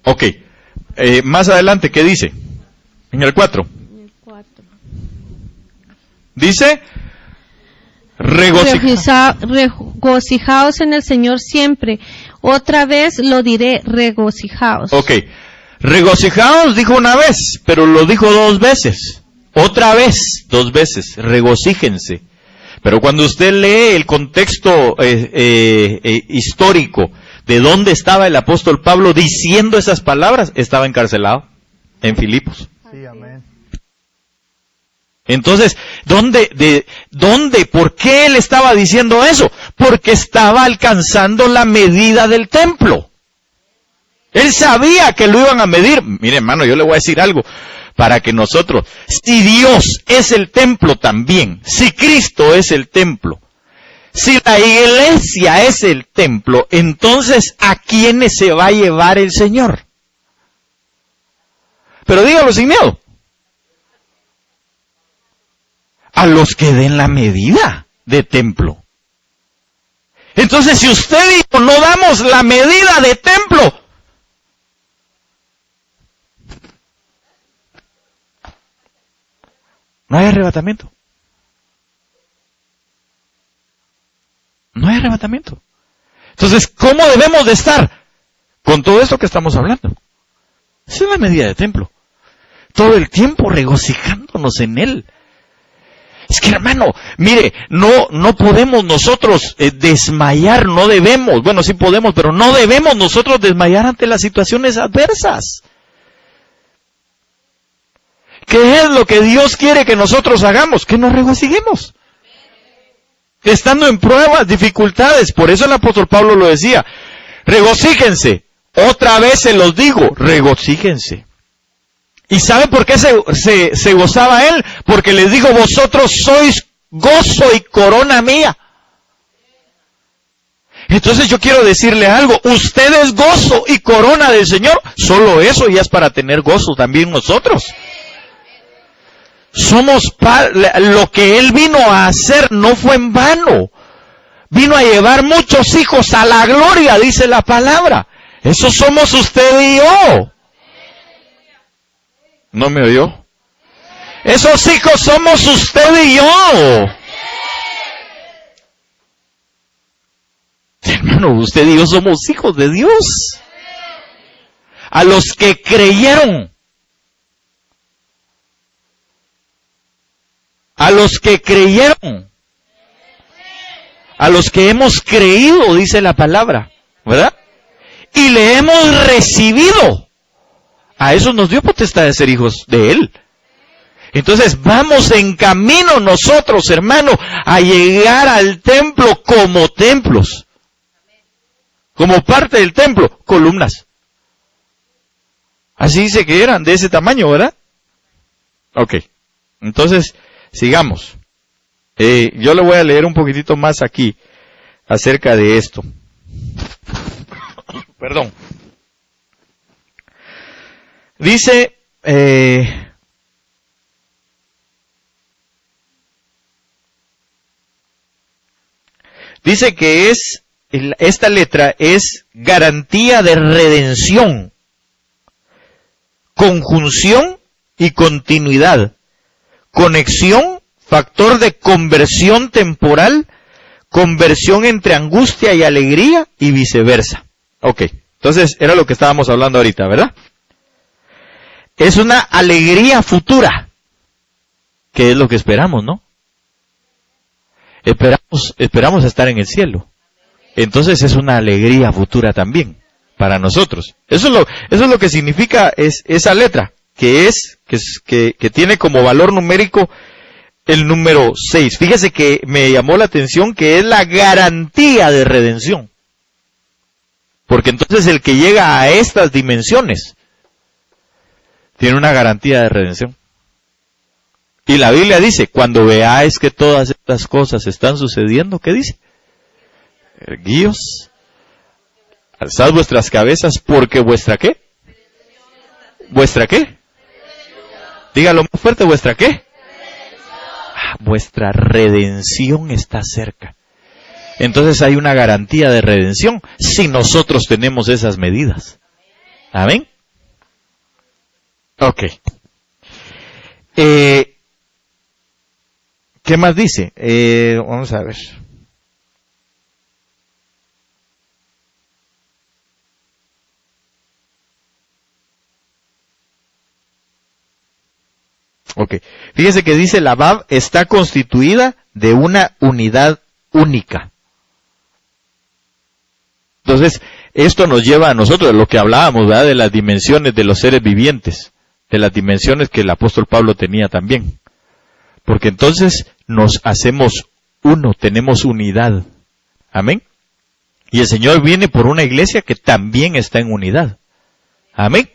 Speaker 1: Ok. Más adelante, ¿qué dice? En el 4. Dice,
Speaker 4: regocijaos en el Señor siempre. Otra vez lo diré, regocijaos.
Speaker 1: Ok. Regocijaos dijo una vez, pero lo dijo 2 veces. Otra vez, 2 veces. Regocíjense. Pero cuando usted lee el contexto histórico de dónde estaba el apóstol Pablo diciendo esas palabras, estaba encarcelado en Filipos.
Speaker 2: Sí, amén.
Speaker 1: Entonces, ¿por qué él estaba diciendo eso? Porque estaba alcanzando la medida del templo. Él sabía que lo iban a medir. Mire, hermano, yo le voy a decir algo para que nosotros, si Dios es el templo también, si Cristo es el templo, si la iglesia es el templo, entonces ¿a quiénes se va a llevar el Señor? Pero dígalo sin miedo. A los que den la medida de templo. Entonces, si usted y yo no damos la medida de templo, no hay arrebatamiento. No hay arrebatamiento. Entonces, ¿cómo debemos de estar con todo esto que estamos hablando? Esa es la medida de templo. Todo el tiempo regocijándonos en Él. Es que, hermano, mire, no podemos nosotros desmayar, no debemos, bueno, sí podemos, pero no debemos nosotros desmayar ante las situaciones adversas. ¿Qué es lo que Dios quiere que nosotros hagamos? Que nos regocijemos. Estando en pruebas, dificultades, por eso el apóstol Pablo lo decía, regocíjense, otra vez se los digo, regocíjense. ¿Y sabe por qué se gozaba él? Porque les dijo, vosotros sois gozo y corona mía. Entonces yo quiero decirle algo, usted es gozo y corona del Señor, solo eso ya es para tener gozo también nosotros. Lo que Él vino a hacer no fue en vano. Vino a llevar muchos hijos a la gloria, dice la palabra. Eso somos usted y yo. ¿No me oyó? Esos hijos somos usted y yo. Hermano, usted y yo somos hijos de Dios. A los que creyeron. A los que creyeron. a los que hemos creído, dice la palabra, ¿verdad? Y le hemos recibido. A esos nos dio potestad de ser hijos de Él. Entonces vamos en camino nosotros, hermano, a llegar al templo como templos. Como parte del templo, columnas. Así dice que eran, de ese tamaño, ¿verdad? Ok. Entonces, sigamos. Yo le voy a leer un poquitito más aquí acerca de esto. Perdón. Dice, dice que esta letra es garantía de redención, conjunción y continuidad, conexión, factor de conversión temporal, conversión entre angustia y alegría y viceversa. Ok, entonces era lo que estábamos hablando ahorita, ¿verdad? Es una alegría futura, que es lo que esperamos, ¿no? Esperamos estar en el cielo. Entonces es una alegría futura también para nosotros. Eso es lo que significa esa letra, que tiene como valor numérico el número 6. Fíjese que me llamó la atención que es la garantía de redención. Porque entonces el que llega a estas dimensiones tiene una garantía de redención. Y la Biblia dice, cuando veáis que todas estas cosas están sucediendo, ¿qué dice? Erguíos, alzad vuestras cabezas, porque vuestra ¿qué? ¿Vuestra qué? Dígalo más fuerte, ¿vuestra qué? Vuestra redención está cerca. Entonces hay una garantía de redención si nosotros tenemos esas medidas. ¿Amén? Ok. ¿Qué más dice? Vamos a ver. Ok. Fíjese que dice la Bab está constituida de una unidad única. Entonces, esto nos lleva a nosotros, lo que hablábamos, ¿verdad? De las dimensiones de los seres vivientes, de las dimensiones que el apóstol Pablo tenía también. Porque entonces nos hacemos uno, tenemos unidad. Amén. Y el Señor viene por una iglesia que también está en unidad. Amén.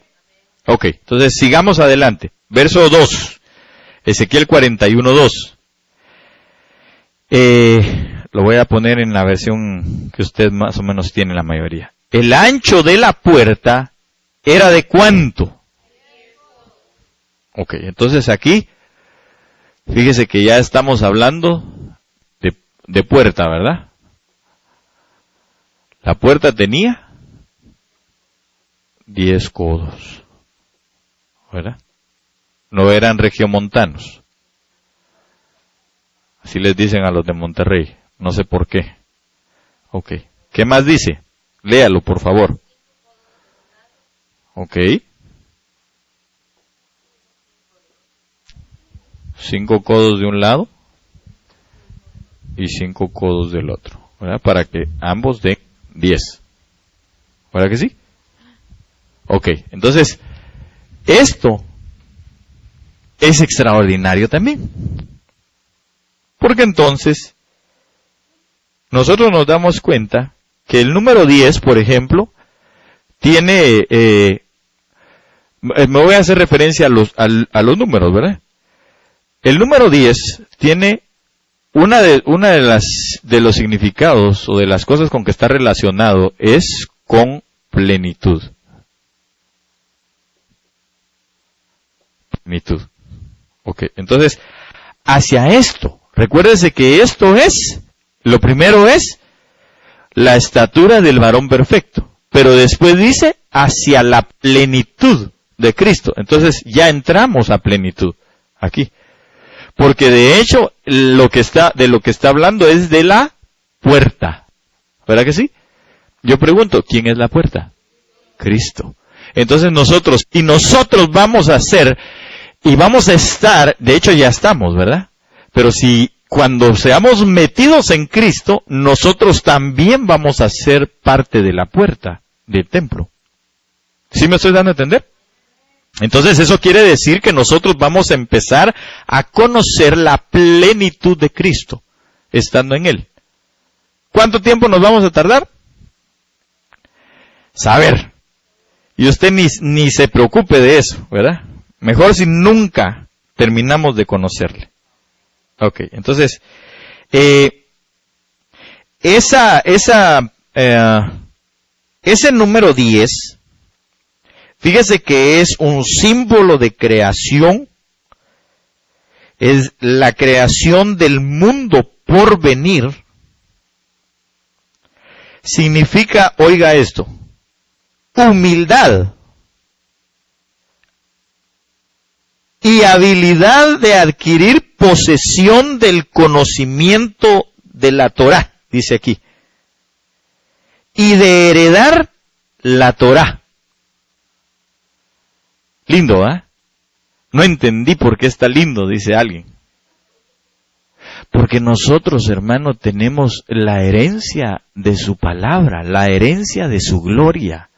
Speaker 1: Ok, entonces sigamos adelante. Verso 2. Ezequiel 41:2. Lo voy a poner en la versión que usted más o menos tiene la mayoría. El ancho de la puerta era de ¿cuánto? Ok, entonces aquí, fíjese que ya estamos hablando de puerta, ¿verdad? La puerta tenía 10 codos, ¿verdad? No eran regiomontanos. Así les dicen a los de Monterrey. No sé por qué. Ok. ¿Qué más dice? Léalo, por favor. Ok. 5 codos de un lado y 5 codos del otro, ¿verdad? Para que ambos den 10. ¿Verdad que sí? Ok. Entonces, esto es extraordinario también. Porque entonces, nosotros nos damos cuenta que el número 10, por ejemplo, tiene, me voy a hacer referencia a los números, ¿verdad? El número 10 tiene una de los significados o de las cosas con que está relacionado es con plenitud. Plenitud. Ok, entonces, hacia esto, recuérdese que esto es, lo primero es la estatura del varón perfecto, pero después dice hacia la plenitud de Cristo. Entonces ya entramos a plenitud aquí, porque de hecho de lo que está hablando es de la puerta, ¿verdad que sí? Yo pregunto, ¿quién es la puerta? Cristo. Entonces nosotros vamos a ser y vamos a estar, de hecho ya estamos, ¿verdad? Pero si cuando seamos metidos en Cristo, nosotros también vamos a ser parte de la puerta del templo. ¿Sí me estoy dando a entender? Entonces eso quiere decir que nosotros vamos a empezar a conocer la plenitud de Cristo, estando en Él. ¿Cuánto tiempo nos vamos a tardar? Saber. Y usted ni se preocupe de eso, ¿verdad? Mejor si nunca terminamos de conocerle. Ok, entonces, ese número 10, fíjese que es un símbolo de creación, es la creación del mundo por venir. Significa, oiga esto, humildad y habilidad de adquirir posesión del conocimiento de la Torá, dice aquí, y de heredar la Torá. Lindo, ¿eh? No entendí por qué está lindo, dice alguien. Porque nosotros, hermano, tenemos la herencia de su palabra, la herencia de su gloria.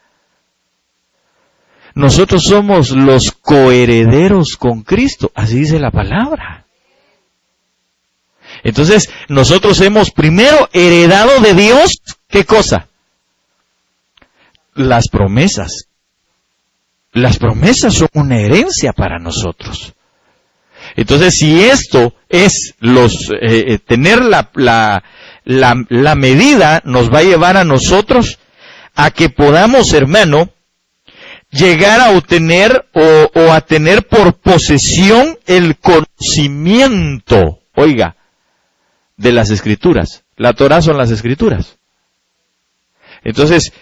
Speaker 1: Nosotros somos los coherederos con Cristo, así dice la palabra. Entonces, nosotros hemos primero heredado de Dios, ¿qué cosa? Las promesas. Las promesas son una herencia para nosotros. Entonces, si esto es tener la medida, nos va a llevar a nosotros a que podamos, hermano, llegar a obtener o a tener por posesión el conocimiento, oiga, de las Escrituras. La Torá son las Escrituras. Entonces,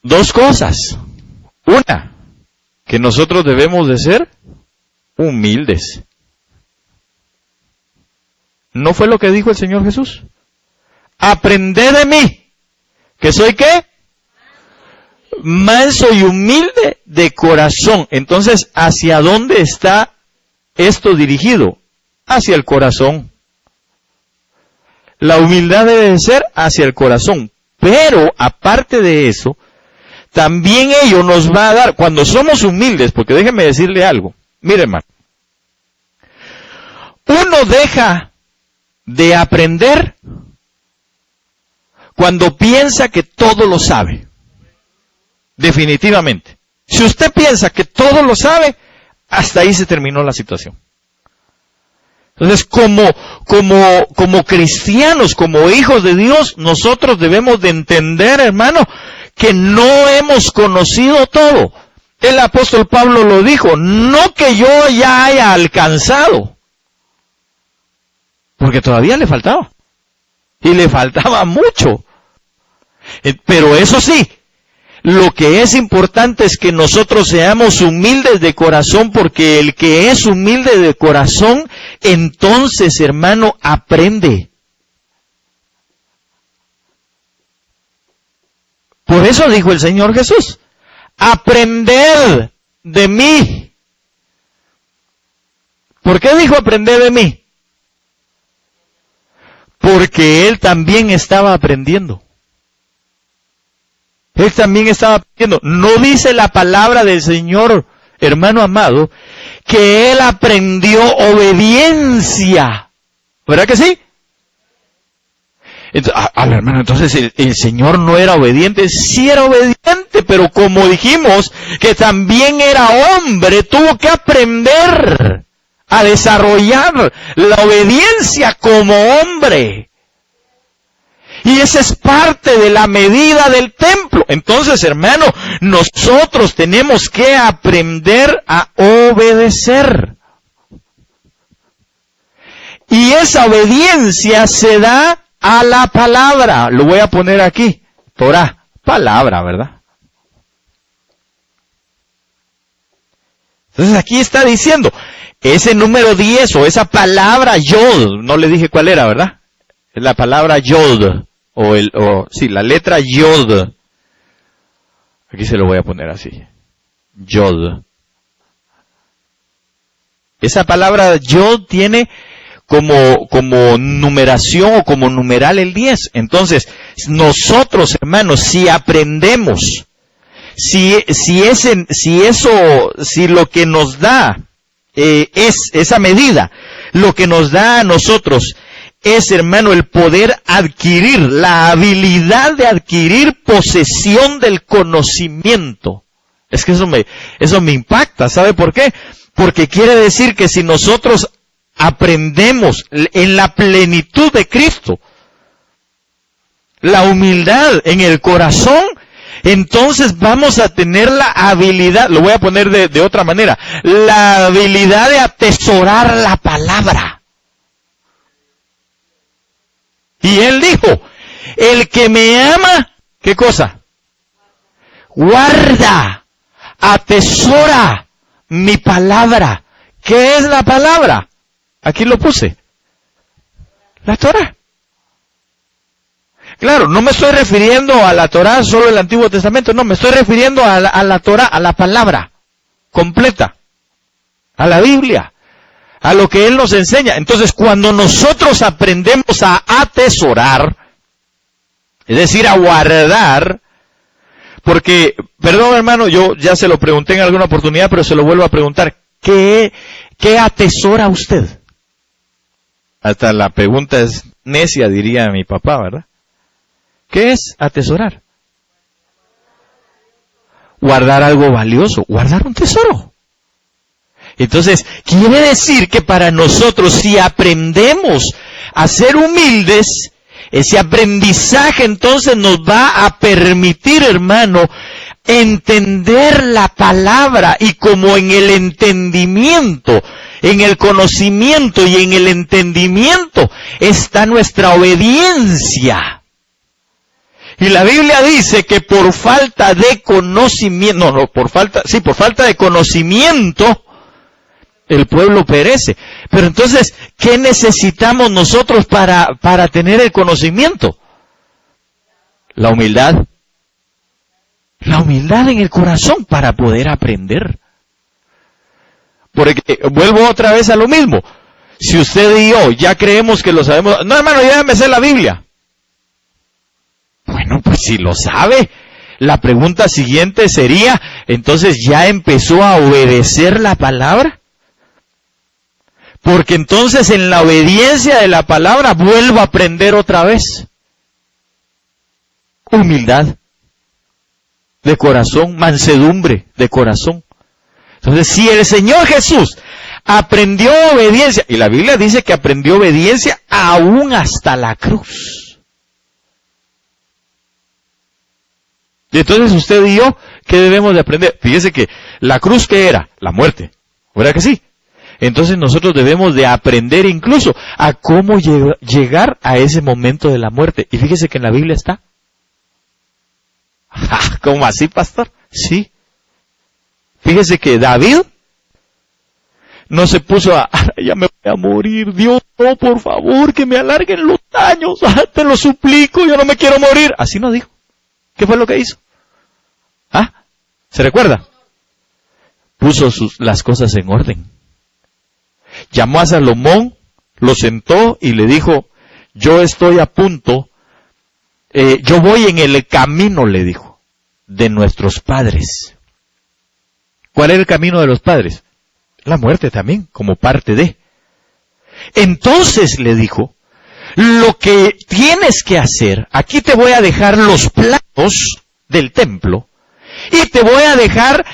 Speaker 1: dos cosas. Una, que nosotros debemos de ser humildes. ¿No fue lo que dijo el Señor Jesús? Aprended de mí, que soy ¿qué? Manso y humilde de corazón. Entonces, ¿hacia dónde está esto dirigido? Hacia el corazón. La humildad debe de ser hacia el corazón. Pero, aparte de eso, también ello nos va a dar, cuando somos humildes, porque déjeme decirle algo. Mire, hermano. Uno deja de aprender cuando piensa que todo lo sabe. Definitivamente. Si usted piensa que todo lo sabe, hasta ahí se terminó la situación. Entonces, como cristianos, como hijos de Dios, nosotros debemos de entender, hermano, que no hemos conocido todo. El apóstol Pablo lo dijo, no que yo ya haya alcanzado, porque todavía le faltaba. Y le faltaba mucho. Pero eso sí, lo que es importante es que nosotros seamos humildes de corazón, porque el que es humilde de corazón, entonces, hermano, aprende. Por eso dijo el Señor Jesús, aprended de mí. ¿Por qué dijo aprended de mí? Porque Él también estaba aprendiendo. Él también estaba aprendiendo. No dice la palabra del Señor, hermano amado, que Él aprendió obediencia. ¿Verdad que sí? Hermano, entonces el Señor no era obediente. Sí era obediente, pero como dijimos que también era hombre, tuvo que aprender a desarrollar la obediencia como hombre. Y esa es parte de la medida del templo. Entonces, hermano, nosotros tenemos que aprender a obedecer. Y esa obediencia se da a la palabra. Lo voy a poner aquí. Torá, palabra, ¿verdad? Entonces aquí está diciendo, ese número 10 o esa palabra yod, no le dije cuál era, ¿verdad? Es la palabra yod, la letra yod. Aquí se lo voy a poner así. Yod. Esa palabra yod tiene como numeración o como numeral el 10. Entonces, nosotros, hermanos, si aprendemos, si lo que nos da es esa medida, lo que nos da a nosotros es, hermano, el poder adquirir, la habilidad de adquirir posesión del conocimiento. Es que eso me impacta. ¿Sabe por qué? Porque quiere decir que si nosotros aprendemos en la plenitud de Cristo, la humildad en el corazón, entonces vamos a tener la habilidad, lo voy a poner de otra manera, la habilidad de atesorar la palabra. Y él dijo, el que me ama, ¿qué cosa? Guarda, atesora mi palabra. ¿Qué es la palabra? Aquí lo puse. La Torah. Claro, no me estoy refiriendo a la Torah solo el Antiguo Testamento, no, me estoy refiriendo a la Torah, a la palabra completa, a la Biblia, a lo que Él nos enseña. Entonces, cuando nosotros aprendemos a atesorar, es decir, a guardar, porque, perdón hermano, yo ya se lo pregunté en alguna oportunidad, pero se lo vuelvo a preguntar, ¿qué atesora usted? Hasta la pregunta es necia, diría mi papá, ¿verdad? ¿Qué es atesorar? Guardar algo valioso, guardar un tesoro. Entonces, quiere decir que para nosotros, si aprendemos a ser humildes, ese aprendizaje entonces nos va a permitir, hermano, entender la palabra, y como en el entendimiento, en el conocimiento y en el entendimiento está nuestra obediencia. Y la Biblia dice que por falta de conocimiento, por falta de conocimiento, el pueblo perece. Pero entonces, ¿qué necesitamos nosotros para tener el conocimiento? La humildad. La humildad en el corazón para poder aprender. Porque vuelvo otra vez a lo mismo. Si usted y yo ya creemos que lo sabemos, no hermano, ya me sé la Biblia. Bueno, pues si lo sabe, la pregunta siguiente sería, entonces ¿ya empezó a obedecer la palabra? Porque entonces en la obediencia de la palabra vuelvo a aprender otra vez. Humildad de corazón, mansedumbre de corazón. Entonces, si el Señor Jesús aprendió obediencia, y la Biblia dice que aprendió obediencia aún hasta la cruz. Y entonces usted y yo, ¿qué debemos de aprender? Fíjese que la cruz, ¿qué era? La muerte. ¿Verdad que sí? Entonces nosotros debemos de aprender incluso a cómo llegar a ese momento de la muerte. Y fíjese que en la Biblia está. ¿Cómo así, pastor? Sí. Fíjese que David no se puso ya me voy a morir, Dios, no, por favor, que me alarguen los años, te lo suplico, yo no me quiero morir. Así no dijo. ¿Qué fue lo que hizo? ¿Se recuerda? Puso las cosas en orden. Llamó a Salomón, lo sentó y le dijo, yo estoy a punto, yo voy en el camino, le dijo, de nuestros padres. ¿Cuál era el camino de los padres? La muerte también, como parte de. Entonces le dijo, lo que tienes que hacer, aquí te voy a dejar los planos del templo, y te voy a dejar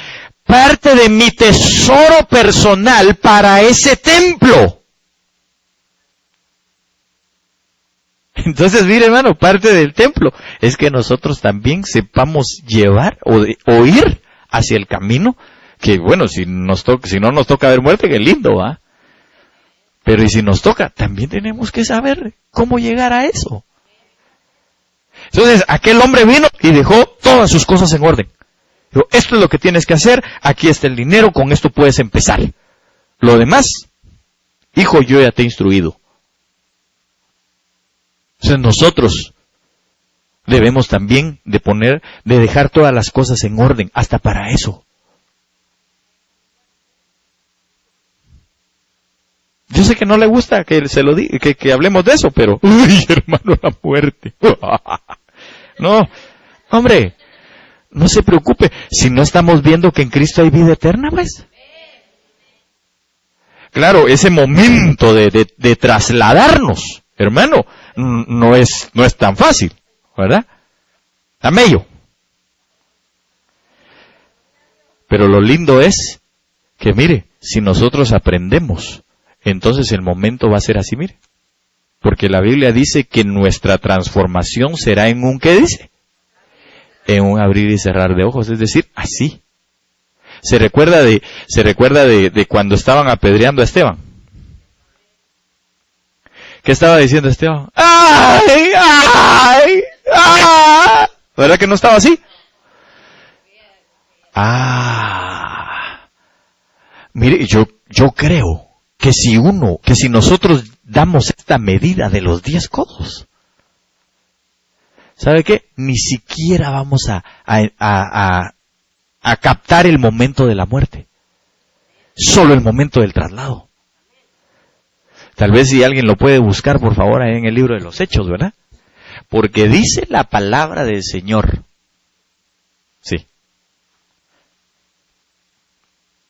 Speaker 1: parte de mi tesoro personal para ese templo. Entonces, mire hermano, parte del templo es que nosotros también sepamos llevar o ir hacia el camino, que bueno, si no nos toca ver muerte, qué lindo, ¿va? Pero y si nos toca, también tenemos que saber cómo llegar a eso. Entonces, aquel hombre vino y dejó todas sus cosas en orden. Dijo, esto es lo que tienes que hacer, aquí está el dinero, con esto puedes empezar. Lo demás, hijo, yo ya te he instruido. Entonces nosotros debemos también de dejar todas las cosas en orden, hasta para eso. Yo sé que no le gusta que se lo diga, que hablemos de eso, pero, uy, hermano, la muerte. No, hombre, no se preocupe, si no estamos viendo que en Cristo hay vida eterna, pues. Claro, ese momento de trasladarnos, hermano, no es tan fácil, ¿verdad? Está medio. Pero lo lindo es que, mire, si nosotros aprendemos, entonces el momento va a ser así, mire. Porque la Biblia dice que nuestra transformación será en un, ¿qué dice? En un abrir y cerrar de ojos, es decir, así. ¿Se recuerda de cuando estaban apedreando a Esteban? ¿Qué estaba diciendo Esteban? ¡Ay! ¡Ay! ¡Ah! ¿Verdad que no estaba así? Mire, yo creo que si nosotros damos esta medida de los 10 codos, ¿sabe qué? Ni siquiera vamos a captar el momento de la muerte. Solo el momento del traslado. Tal vez si alguien lo puede buscar, por favor, ahí en el libro de los Hechos, ¿verdad? Porque dice la palabra del Señor. Sí.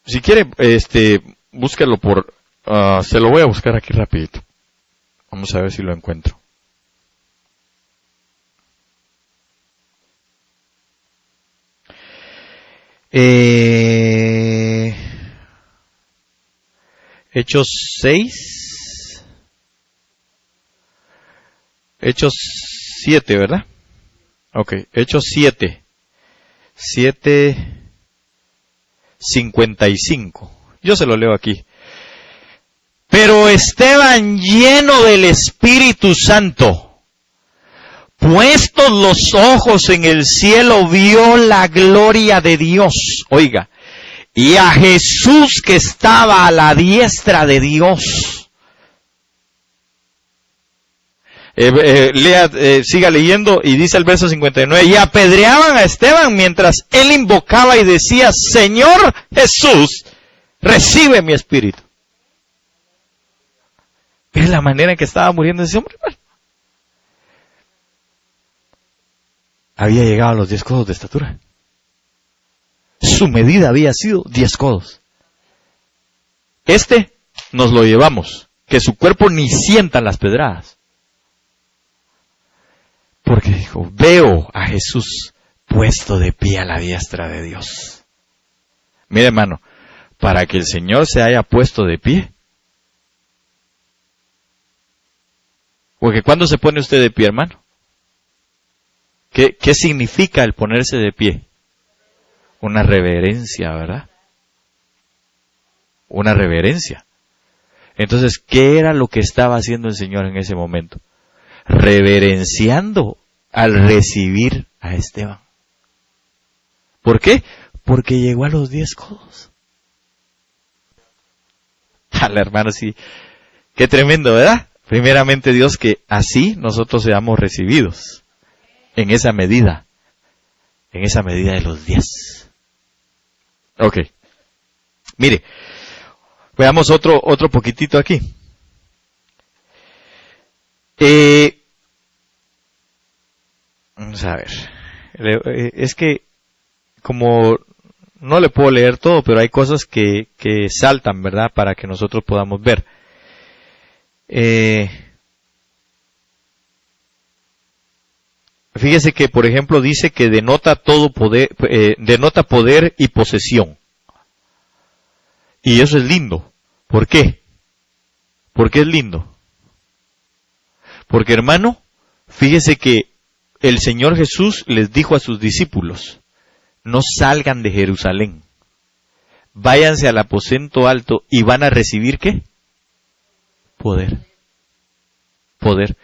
Speaker 1: Si quiere, búsquelo por... se lo voy a buscar aquí rapidito. Vamos a ver si lo encuentro. Hechos 6. Hechos 7, ¿verdad? Ok, Hechos 7. 7:55. Yo se lo leo aquí. Pero Esteban, lleno del Espíritu Santo, puestos los ojos en el cielo, vio la gloria de Dios. Oiga, y a Jesús que estaba a la diestra de Dios. Siga leyendo y dice el verso 59, y apedreaban a Esteban mientras él invocaba y decía, Señor Jesús, recibe mi espíritu. Es la manera en que estaba muriendo ese hombre. Había llegado a los 10 codos de estatura. Su medida había sido 10 codos. Nos lo llevamos, que su cuerpo ni sienta las pedradas. Porque dijo, veo a Jesús puesto de pie a la diestra de Dios. Mire, hermano, para que el Señor se haya puesto de pie. Porque ¿cuándo se pone usted de pie, hermano? ¿Qué significa el ponerse de pie? Una reverencia, ¿verdad? Una reverencia. Entonces, ¿qué era lo que estaba haciendo el Señor en ese momento? Reverenciando al recibir a Esteban. ¿Por qué? Porque llegó a los 10 codos. Hermano, sí. Qué tremendo, ¿verdad? Primeramente Dios, que así nosotros seamos recibidos. En esa medida de los 10. Ok. Mire, veamos otro poquitito aquí. Vamos a ver. Es que, como no le puedo leer todo, pero hay cosas que saltan, ¿verdad? Para que nosotros podamos ver. Fíjese que, por ejemplo, dice que denota todo poder, denota poder y posesión. Y eso es lindo. ¿Por qué? ¿Por qué es lindo? Porque, hermano, fíjese que el Señor Jesús les dijo a sus discípulos, no salgan de Jerusalén, váyanse al aposento alto y van a recibir, ¿qué? Poder. Poder.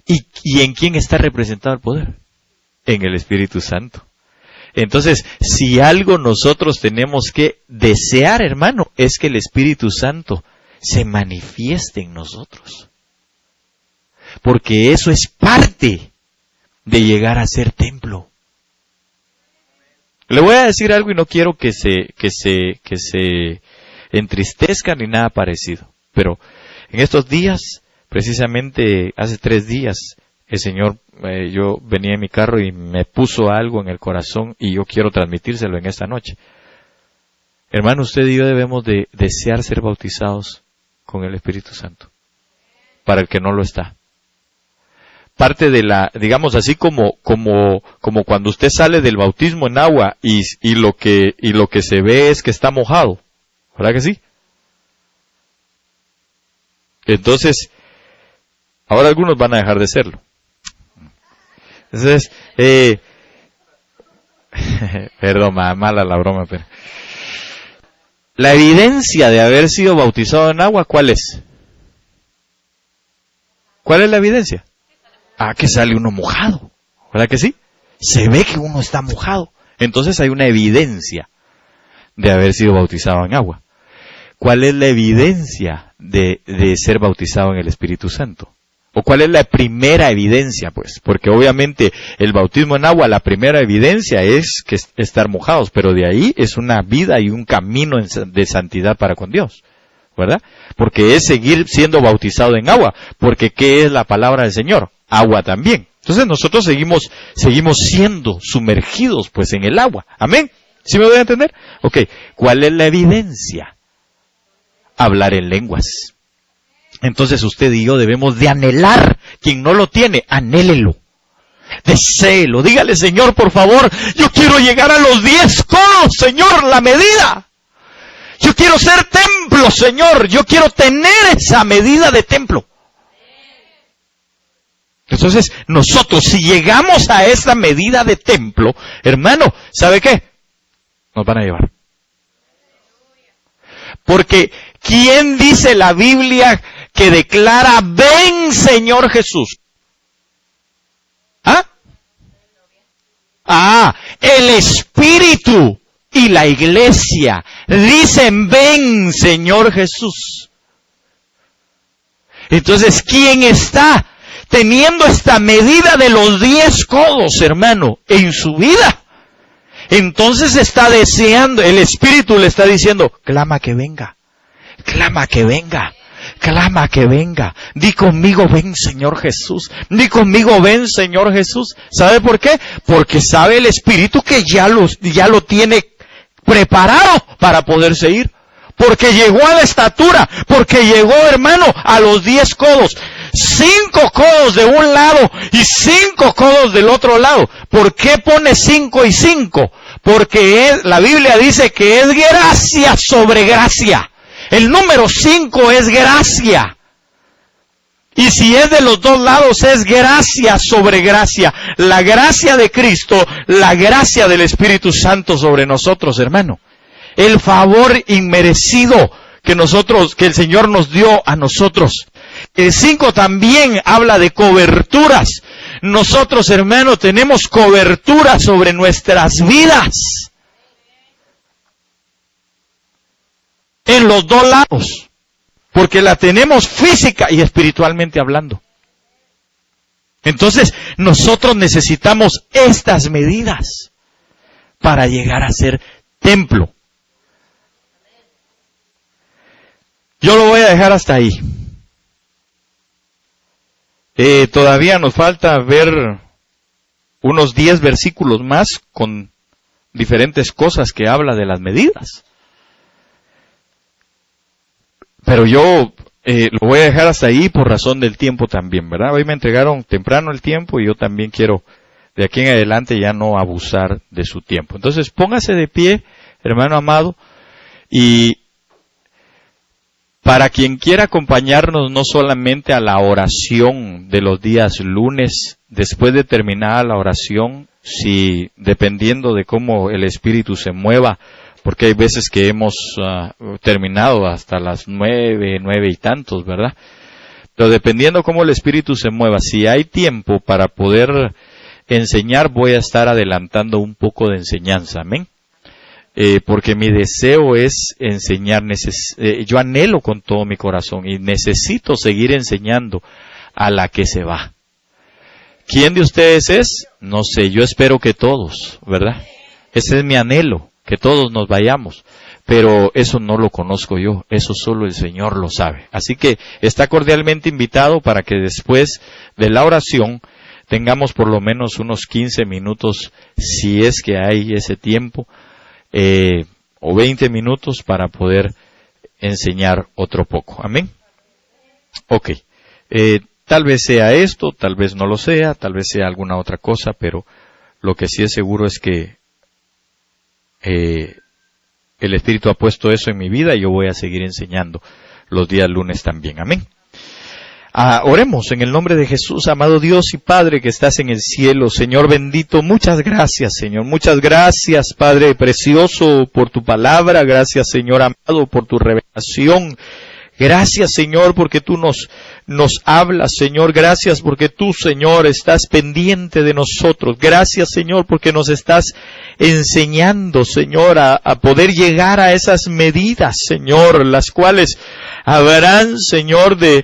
Speaker 1: ¿Y en quién está representado el poder? En el Espíritu Santo. Entonces, si algo nosotros tenemos que desear, hermano, es que el Espíritu Santo se manifieste en nosotros. Porque eso es parte de llegar a ser templo. Le voy a decir algo y no quiero que se entristezca ni nada parecido. Pero En estos días, precisamente hace 3 días, el Señor, yo venía en mi carro y me puso algo en el corazón y yo quiero transmitírselo en esta noche. Hermano, usted y yo debemos de desear ser bautizados con el Espíritu Santo, para el que no lo está. Parte de la, digamos así como cuando usted sale del bautismo en agua y lo que se ve es que está mojado, ¿verdad que sí? Entonces, ahora algunos van a dejar de serlo. Entonces, perdón, mala la broma, pero la evidencia de haber sido bautizado en agua, ¿cuál es? ¿Cuál es la evidencia? Que sale uno mojado, ¿verdad que sí? Se ve que uno está mojado. Entonces hay una evidencia de haber sido bautizado en agua. ¿Cuál es la evidencia de ser bautizado en el Espíritu Santo? ¿O cuál es la primera evidencia, pues? Porque obviamente el bautismo en agua, la primera evidencia es que estar mojados, pero de ahí es una vida y un camino de santidad para con Dios, ¿verdad? Porque es seguir siendo bautizado en agua, porque ¿qué es la palabra del Señor? Agua también. Entonces nosotros seguimos siendo sumergidos, pues, en el agua. ¿Amén? ¿Sí me voy a entender? Ok, ¿cuál es la evidencia? Hablar en lenguas. Entonces usted y yo debemos de anhelar. Quien no lo tiene, anhélelo. Deséelo. Dígale, Señor, por favor, yo quiero llegar a los 10 codos, Señor, la medida. Yo quiero ser templo, Señor. Yo quiero tener esa medida de templo. Entonces, nosotros, si llegamos a esa medida de templo, hermano, ¿sabe qué? Nos van a llevar. Porque, ¿quién dice la Biblia que declara, ven Señor Jesús? El Espíritu y la Iglesia dicen, ven Señor Jesús. Entonces, ¿quién está teniendo esta medida de los 10 codos, hermano, en su vida? Entonces está deseando, el Espíritu le está diciendo, clama que venga, clama que venga, clama que venga. Di conmigo, ven Señor Jesús, di conmigo, ven Señor Jesús. ¿Sabe por qué? Porque sabe el Espíritu que ya lo tiene preparado para poderse ir. Porque llegó a la estatura, porque llegó, hermano, a los 10 codos. 5 codos de un lado y 5 codos del otro lado. ¿Por qué pone 5 y 5? Porque la Biblia dice que es gracia sobre gracia. El número 5 es gracia. Y si es de los dos lados, es gracia sobre gracia. La gracia de Cristo, la gracia del Espíritu Santo sobre nosotros, hermano. El favor inmerecido que el Señor nos dio a nosotros. El 5 también habla de coberturas. Nosotros, hermano, tenemos cobertura sobre nuestras vidas. En los dos lados. Porque la tenemos física y espiritualmente hablando. Entonces, nosotros necesitamos estas medidas para llegar a ser templo. Yo lo voy a dejar hasta ahí. Todavía nos falta ver unos 10 versículos más con diferentes cosas que habla de las medidas. Pero yo lo voy a dejar hasta ahí por razón del tiempo también, ¿verdad? Hoy me entregaron temprano el tiempo y yo también quiero de aquí en adelante ya no abusar de su tiempo. Entonces póngase de pie, hermano amado, y para quien quiera acompañarnos no solamente a la oración de los días lunes, después de terminada la oración, si dependiendo de cómo el Espíritu se mueva, porque hay veces que hemos terminado hasta las 9 y tantos, ¿verdad? Pero dependiendo cómo el Espíritu se mueva, si hay tiempo para poder enseñar, voy a estar adelantando un poco de enseñanza, amén. Porque mi deseo es enseñar, yo anhelo con todo mi corazón y necesito seguir enseñando a la que se va. ¿Quién de ustedes es? No sé, yo espero que todos, ¿verdad? Ese es mi anhelo, que todos nos vayamos, pero eso no lo conozco yo, eso solo el Señor lo sabe. Así que está cordialmente invitado para que después de la oración tengamos por lo menos unos 15 minutos, si es que hay ese tiempo, o 20 minutos para poder enseñar otro poco. Amén. Ok. Tal vez sea esto, tal vez no lo sea, tal vez sea alguna otra cosa, pero lo que sí es seguro es que el Espíritu ha puesto eso en mi vida y yo voy a seguir enseñando los días lunes también. Amén. Oremos en el nombre de Jesús. Amado Dios y Padre que estás en el cielo, Señor bendito, muchas gracias, Señor, muchas gracias, Padre precioso, por tu palabra. Gracias, Señor amado, por tu revelación. Gracias, Señor, porque tú nos hablas, Señor. Gracias porque tú, Señor, estás pendiente de nosotros. Gracias, Señor, porque nos estás enseñando, Señor, a poder llegar a esas medidas, Señor, las cuales habrán, Señor, de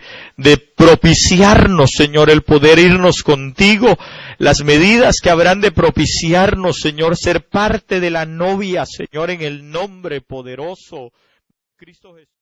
Speaker 1: propiciarnos, Señor, el poder irnos contigo, las medidas que habrán de propiciarnos, Señor, ser parte de la novia, Señor, en el nombre poderoso de Cristo Jesús.